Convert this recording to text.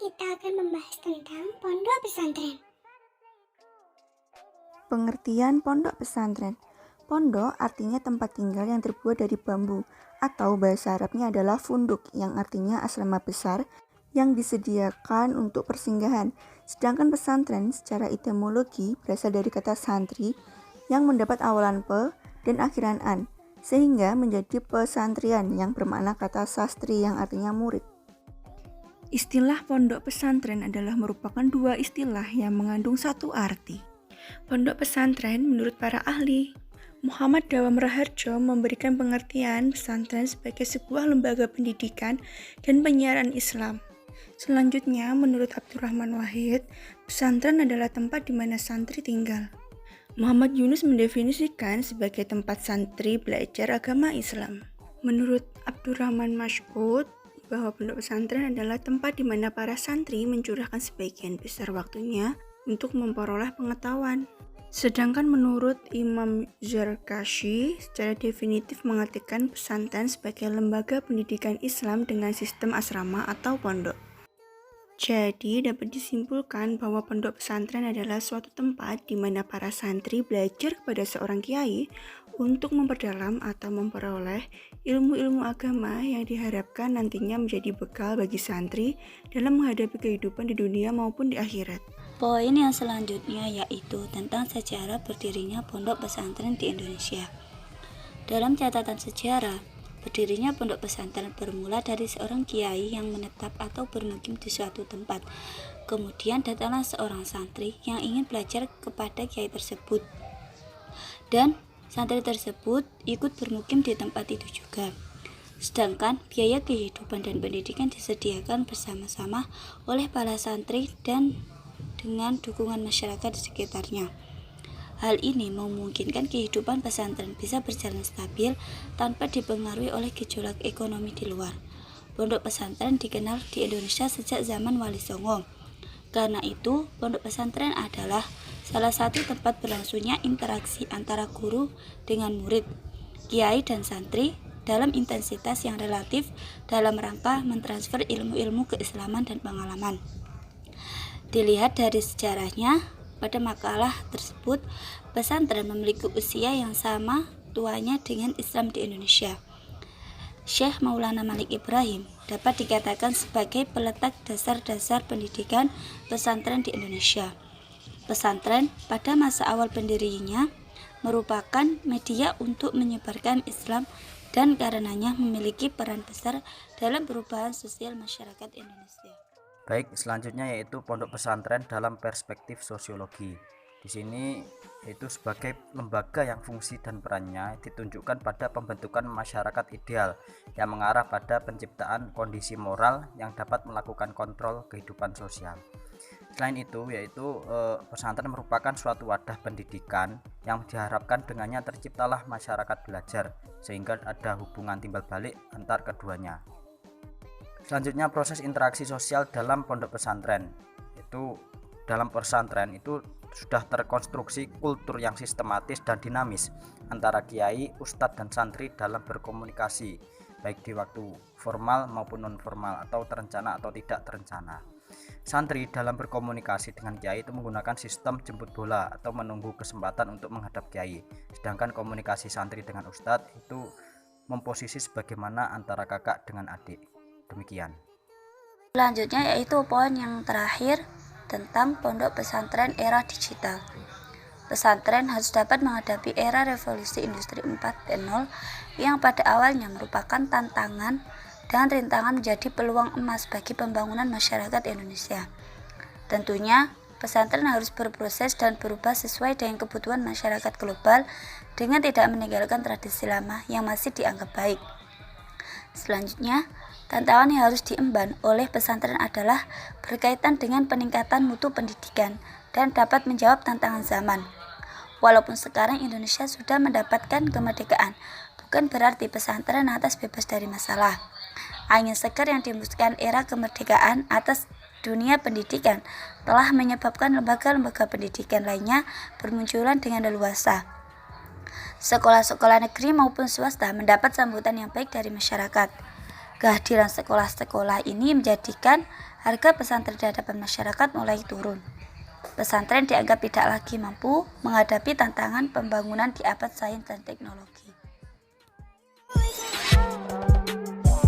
kita akan membahas tentang pondok pesantren. Pengertian pondok pesantren. Pondok artinya tempat tinggal yang terbuat dari bambu, atau bahasa Arabnya adalah funduk, yang artinya asrama besar yang disediakan untuk persinggahan. Sedangkan pesantren secara etimologi berasal dari kata santri yang mendapat awalan pe dan akhiran an, sehingga menjadi pesantrian yang bermakna kata sastri yang artinya murid. Istilah pondok pesantren adalah merupakan dua istilah yang mengandung satu arti. Pondok pesantren menurut para ahli, Muhammad Dawam Raharjo memberikan pengertian pesantren sebagai sebuah lembaga pendidikan dan penyiaran Islam. Selanjutnya, menurut Abdurrahman Wahid, pesantren adalah tempat di mana santri tinggal. Muhammad Yunus mendefinisikan sebagai tempat santri belajar agama Islam. Menurut Abdurrahman Mas'ud, bahwa pondok pesantren adalah tempat di mana para santri mencurahkan sebagian besar waktunya untuk memperoleh pengetahuan. Sedangkan menurut Imam Zarkashi secara definitif mengartikan pesantren sebagai lembaga pendidikan Islam dengan sistem asrama atau pondok. Jadi dapat disimpulkan bahwa pondok pesantren adalah suatu tempat di mana para santri belajar kepada seorang kiai untuk memperdalam atau memperoleh ilmu-ilmu agama yang diharapkan nantinya menjadi bekal bagi santri dalam menghadapi kehidupan di dunia maupun di akhirat. Poin yang selanjutnya yaitu tentang sejarah berdirinya pondok pesantren di Indonesia. Dalam catatan sejarah, berdirinya pondok pesantren bermula dari seorang kiai yang menetap atau bermukim di suatu tempat. Kemudian datanglah seorang santri yang ingin belajar kepada kiai tersebut. Dan santri tersebut ikut bermukim di tempat itu juga. Sedangkan biaya kehidupan dan pendidikan disediakan bersama-sama oleh para santri dan dengan dukungan masyarakat di sekitarnya. Hal ini memungkinkan kehidupan pesantren bisa berjalan stabil tanpa dipengaruhi oleh gejolak ekonomi di luar. Pondok pesantren dikenal di Indonesia sejak zaman Wali Songo. Karena itu, pondok pesantren adalah salah satu tempat berlangsungnya interaksi antara guru dengan murid, kiai dan santri dalam intensitas yang relatif dalam rangka mentransfer ilmu-ilmu keislaman dan pengalaman. Dilihat dari sejarahnya, pada makalah tersebut, pesantren memiliki usia yang sama tuanya dengan Islam di Indonesia. Syekh Maulana Malik Ibrahim dapat dikatakan sebagai peletak dasar-dasar pendidikan pesantren di Indonesia. Pesantren pada masa awal pendirinya merupakan media untuk menyebarkan Islam dan karenanya memiliki peran besar dalam perubahan sosial masyarakat Indonesia. Baik, selanjutnya yaitu pondok pesantren dalam perspektif sosiologi. Di sini yaitu sebagai lembaga yang fungsi dan perannya ditunjukkan pada pembentukan masyarakat ideal yang mengarah pada penciptaan kondisi moral yang dapat melakukan kontrol kehidupan sosial. Selain itu, yaitu pesantren merupakan suatu wadah pendidikan yang diharapkan dengannya terciptalah masyarakat belajar sehingga ada hubungan timbal balik antar keduanya. Selanjutnya proses interaksi sosial dalam pondok pesantren. Dalam pesantren itu sudah terkonstruksi kultur yang sistematis dan dinamis antara kiai, ustadz dan santri dalam berkomunikasi baik di waktu formal maupun non formal atau terencana atau tidak terencana. Santri dalam berkomunikasi dengan kiai itu menggunakan sistem jemput bola atau menunggu kesempatan untuk menghadap kiai. Sedangkan komunikasi santri dengan ustadz itu memposisi sebagaimana antara kakak dengan adik. Demikian. Selanjutnya yaitu poin yang terakhir tentang pondok pesantren era digital. Pesantren harus dapat menghadapi era revolusi industri 4.0 yang pada awalnya merupakan tantangan dan rintangan menjadi peluang emas bagi pembangunan masyarakat Indonesia. Tentunya, pesantren harus berproses dan berubah sesuai dengan kebutuhan masyarakat global dengan tidak meninggalkan tradisi lama yang masih dianggap baik. Selanjutnya, tantangan yang harus diemban oleh pesantren adalah berkaitan dengan peningkatan mutu pendidikan dan dapat menjawab tantangan zaman. Walaupun sekarang Indonesia sudah mendapatkan kemerdekaan, bukan berarti pesantren atas bebas dari masalah. Angin segar yang dihembuskan era kemerdekaan atas dunia pendidikan telah menyebabkan lembaga-lembaga pendidikan lainnya bermunculan dengan leluasa. Sekolah-sekolah negeri maupun swasta mendapat sambutan yang baik dari masyarakat. Kehadiran sekolah-sekolah ini menjadikan harga pesantren di hadapan masyarakat mulai turun. Pesantren dianggap tidak lagi mampu menghadapi tantangan pembangunan di abad sains dan teknologi.